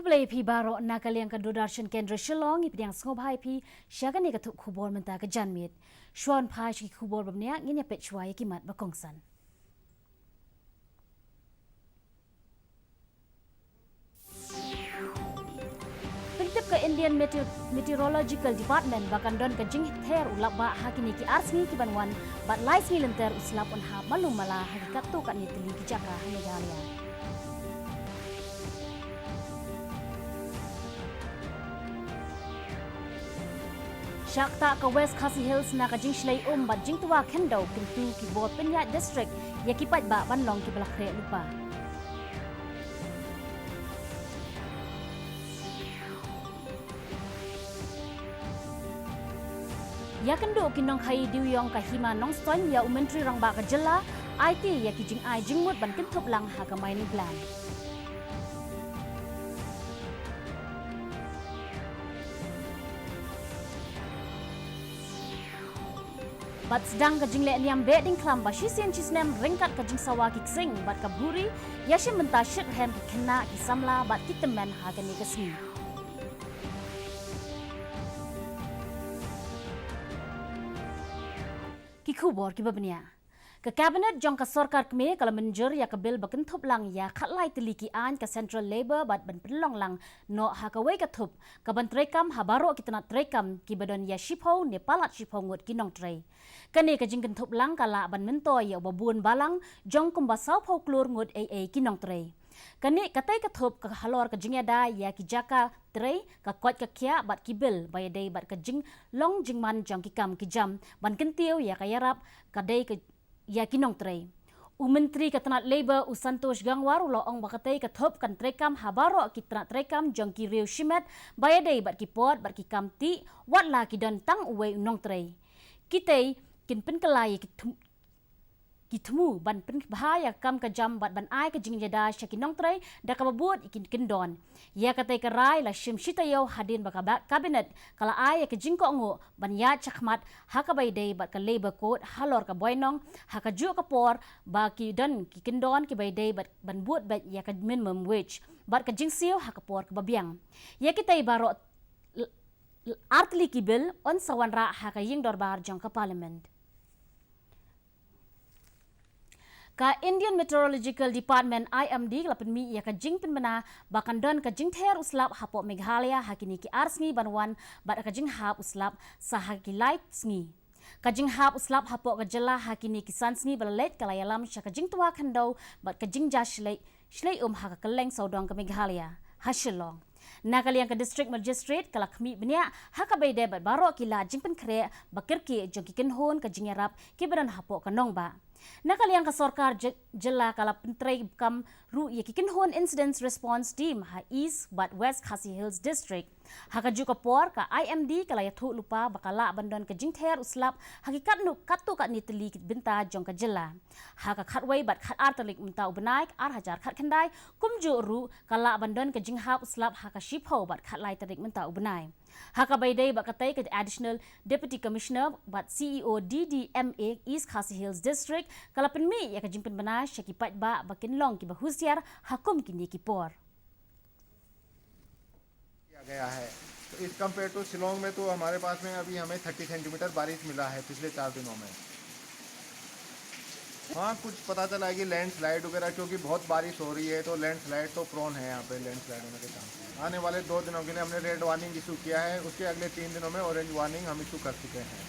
play pi baro nakaliang kadudarshan kendra Shillong ipdiang sngobhai pi syagani katuk khubor menta ka janmit shwan phai shi khubor bamnia nginya pechwai kimat bakongsan Pintip ke Indian Meteorological Department bahkan don ke jing ther ulap ba hakini ki arsni ki banwan bat lais ni lenter uslap on ha malum mala hakikat tu kat ni teli ki jaka Meghalaya Shakta ke West Khasi Hills na ka jing shlei bat jing tuwa kendo kintu ki bot Penyat district ya ki pat ba banlong ki balakre lupa Ya kendo kinong khai diwyong ka hima nong stoin ya umentri rang ba ka jela IT ya ki jing ai jing mut ban kintup lang ha ka mai ni plan Bat sedang ka jing le niam be ding klam ba shisien chisnem ringkat ka jing sawa ki sing bat ka buri ya shim menta shit hem ki kena ki samla bat ki temen ha ka ni ka smi ki khubor ki babnia ka cabinet jong ka sarkar kme kala menjer ya ka bil bakin thup lang ya khatlai tili ki an ka central labor bat ban pelong lang no ha ka wei ka thup ka ban trekam ha baro ki tanat trekam ki badon ya shipho ne palat shipho ngut ki nong trei kane ka jing kan thup lang kala ban mentoy ya babun balang jong kum ba sau pho klur ngut ai ki nong trei kane katai ka thup ka halor ka jingada ya ki jaka trei ka kwat ka kya bat ki bil bay dei bat ka jing long jing man jong ki kam ki jam ban kentiu ya ka yarap ka dei ka ya ki nong trei Menteri Katanat Labor Santosh Gangwar ulo ong bakatai ka thup kan trekam habaro ki tanat trekam jong ki riu shimet bay dei bat ki pot bat ki kam ti wat la ki don tang uwe nong trei kitei kin pen kalai ki thmu ban pen bahaya kam ka jam bat ban ai ka jing jada shakinong trei da ka babut ikin kindon ya katai ka rai la shim shitayo hadin ba cabinet kala ai ka jing ko ngo ban ya chakmat ha ka bai dei bat ka labor code halor ka boinong ha ka ju ka por ba ki don ki kindon ki bai dei bat ban but bat ya ka minimum wage bat ka jing siu ha ka por ka babiang ya kitai baro artli ki bil on sawanra ha ka ying dorbar jong ka parliament Ka Indian Meteorological Department IMD lapan mi ya ka jing penmana bahkan don ka jing ther uslap hapo Meghalaya hakini ki arsngi banwan bat ka jing hap uslap sahaki light sngi ka jing hap uslap hapo ka jela hakini ki sansngi balalet kalayalam sha ka jing tuwa khandau bat ka jing ja shlei ha ka keleng saudong ka Meghalaya Hashilong Nakaliang ka district magistrate kala khmi bnia haka beide bat baro kila jingpen khre bakir ki jogi kenhon ka jingarap ki baran hapo ka nongba Nakaliang ka sarkar jela kala pentrei kam ru ye ki kenhon incidents response team ha east but west Khasi Hills district haka juga por ka IMD kala ya thu lupa bakala bandon ka jingther uslap hakikat nu katu ka ni teli binta jong ka jela haka khatwei bat khat artalik umta ubnai ar hajar khat khandai kumju ru kala bandon ka jinghap uslap haka shipho bat khatlai tarik menta ubnai haka baidei bakatai ka additional deputy commissioner bat CEO DDMA East Khasi Hills district kala penmi ya ka jingpen bana shaki pat ba bakin long ki bahusiar hakum ki ni ki por गया है तो इस compare to Shillong में तो हमारे पास में अभी हमें 30 सेंटीमीटर बारिश मिला है पिछले 4 दिनों में हाँ कुछ पता चला है कि लैंडस्लाइड वगैरह क्योंकि बहुत बारिश हो रही है तो लैंडस्लाइड तो प्रोन है यहाँ पे लैंडस्लाइड होने के चांस आने वाले 2 दिनों के लिए हमने रेड वार्निंग इशू किया है उसके अगले 3 दिनों में ऑरेंज वार्निंग हम इशू कर चुके हैं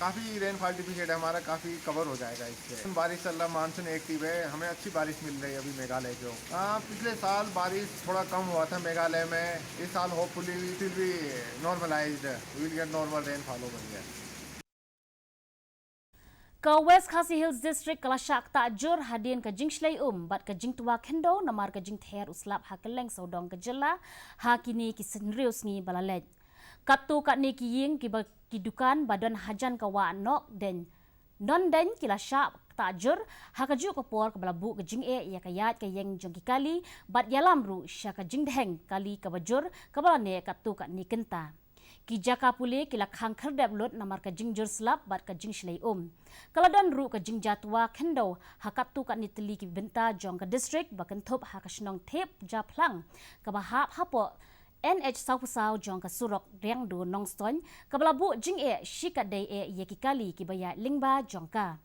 काफ़ी रेनफॉल डिफिकेट है हमारा काफ़ी कवर हो जाएगा इससे बारिश चल रहा मानसून एक्टिव है हमें अच्छी बारिश मिल रही है अभी मेघालय को पिछले साल बारिश थोड़ा कम हुआ था मेघालय में इस साल hopefully it will be normalised we will get normal rainfall over here Ka West Khasi Hills district kala syak ta jur hadin ka jing shlei bat ka jing tuwa kendo namar ka jing ther uslap ha keleng saudong ka jela ha kini ki senrius ngi balalet katu ka ni ki ying ki dukan badon hajan ka wa nok den non den kila syak ta jur ha ka ju ka por ka balabu ka jing ya ka yat ka yeng jong ki kali bat yalam ru sya ka jing dheng kali ka bajur ka balane katu ka ni kenta ki jaka pule ki lakhang kherdep lot namar ka jingjur slap bat ka jing shlei kaladon ru ka jing jatwa khendo hakatu ka nitli ki benta jong ka district bakan thop hakashnong thep japlang ka bahap hapo NH Sau jong ka surok reng do nongston kablabu jing shika dei yekikali ki baya lingba jongka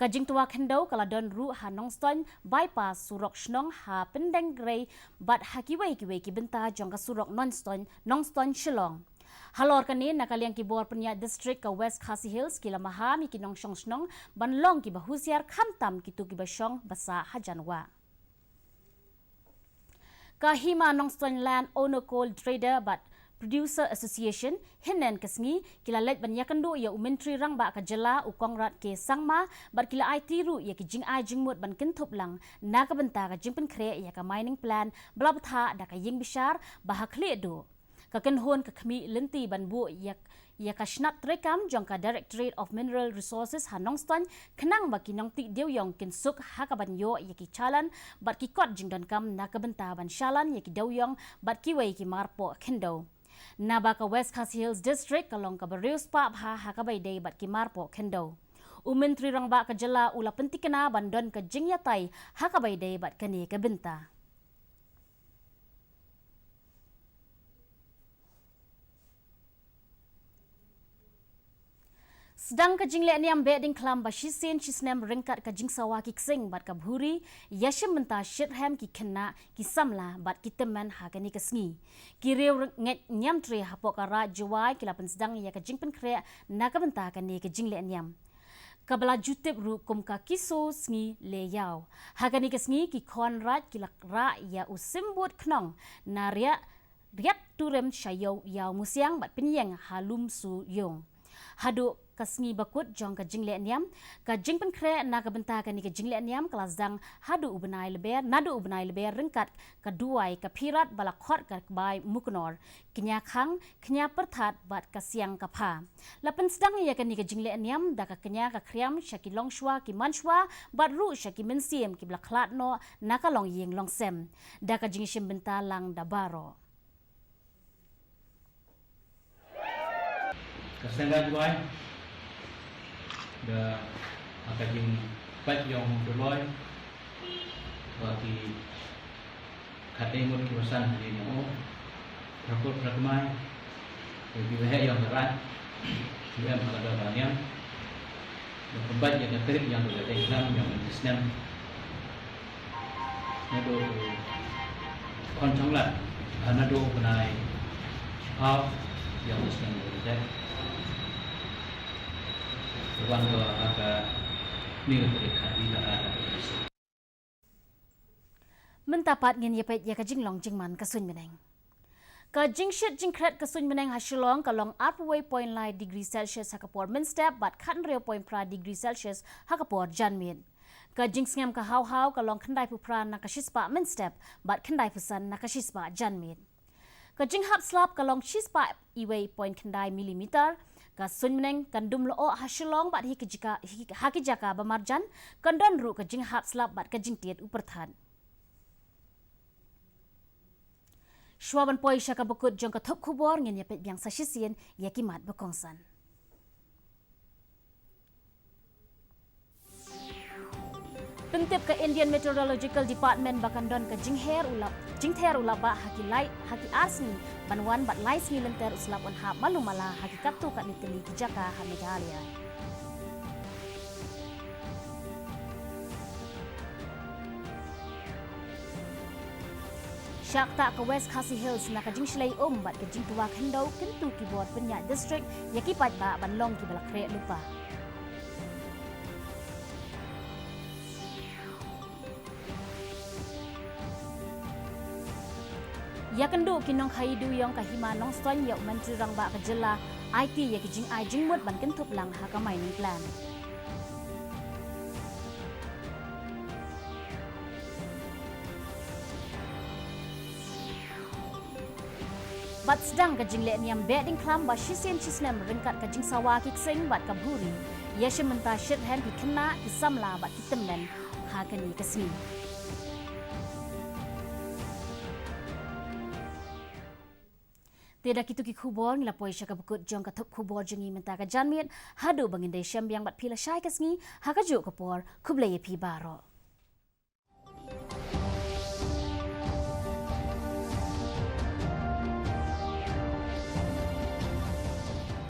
kajing tua khendo kaladon ru ha nongston bypass surok shnong ha pendeng grey bat hakiwei ki benta jong ka surok nongston shillong halor kani nakaliang ki bor penya district ka West Khasi Hills kila mahami ki nongshong shnong banlong ki bahusiar khamtam ki tu ki basong basa hajanwa Kahima Nongston Land Owner Coal Trader but Producer Association hinan kasngi kila let banyakandu ya umentri rang ba ka jela ukongrat ke sangma bat kila ai tiru ya ki jing ai jingmut ban kintup lang nakabenta ka jingpen kre ya ka mining plan blabtha da ka ying bishar bahakle do ka kenhon ka khmi lenti ban bu ya ka shnat rekam jong ka Directorate of Mineral Resources Hanongston kenang baki nong ti dewyong kinsuk hakaban yo ya ki chalan bat ki kot jingdon kam nakabenta ban shalan ya ki dewyong bat ki wei ki marpo khendo Nabaka West Khasi Hills District kalong ka Barius pa hakabay day bat ki marpo khendo umentri rang ba ka jala ula pentikena bandon ka jingyatay hakabay day bat kani ka benta Sedang ka jingle niam beding klam ba shisin chisnem ringkat ka jingsawa ki ksing bat ka bhuri yashim menta shitham ki khenna ki samla bat ki teman ha ka ni kasngi ki rew nget nyam tre hapo ka ra jawai ki lapan sedang ya ka jingpen kre na ka benta ka ni ka jingle niam kabla jutip ru kum ka kiso sngi le yaw ha ka ni kasngi ki khon rat ki lak ra ya usimbut knong na riat turem shayo yaw musyang bat pinyang halum su yong hadu kasngi bakut jong ka jingle niam ka jingpen kre na ka benta ka ni ka jingle niam kalazang hadu ubnai leber ringkat ka duai ka phirat bala khot ka bai muknor knya khang knya perthat bat ka siang ka pha lapen sedang ya ka ni ka jingle niam da ka knya ka khriam shaki longshwa ki manshwa bat ru shaki mensiem ki bla khlat no na ka long yeng long sem da ka jingshim benta lang da baro Kasenggat boy da akajing pat yang berloy bagi kategori kiwasan hari ini rakor prakmai bagi wahai yang berat juga ada banyak tempat yang terip yang berada Islam yang Islam nado konconglat nado benai hal yang Islam berada Wangga aga ni mereka di daerah mentapat ngin yapet ya ka jinglong jingman ka sun meneng ka jingshit jingkret ka sun meneng hasilong kalong upway point lai degree celsius hakapor min step bat khan re point pra degree celsius hakapor janmin ka jingsngam ka haw kalong khandai pupra na ka shispa min step bat khandai pusan na ka shispa janmin ka jinghap slap kalong shispa iway point khandai millimeter ka sunmeneng kandum loo hasilong bat hakijaka bamarjan kandon ru ka jinghap slap bat ka jingtiet uperthan Shwaban poi shaka bukut jong ka thop khubor ngin yapet byang sashisien yakimat bakongsan Pentip ke Indian Meteorological Department bakandon ke jingther ulap ba haki asni banwan bat lais ni lenter uslap on hab malumala haki katu kat niteli kijaka ha Meghalaya Syakta ke West Khasi Hills na kajing shlai bat kajing tuwa khendau kentu keyboard penyak district yakipat ba banlong ki balakre lupa Yakendu kinong khaidu yong kahima nongston ya menteri rang ba kajela IT ya kijing ai jingmut ban kentup lang ha ka mining plan Bat sedang kajing le niam beding klam ba shisen chisnem ringkat kajing sawa kiksing bat kaburi ya shimenta shit hand ki kena ki samla bat kitemnen ha kani kasmi Tiada kitu ki kubor ngila poi syaka bukut jong katup kubor jengi mentaka janmiet hadu bangin de syambiang bat pila syai kasngi hakajuk kapor kublai pi baro.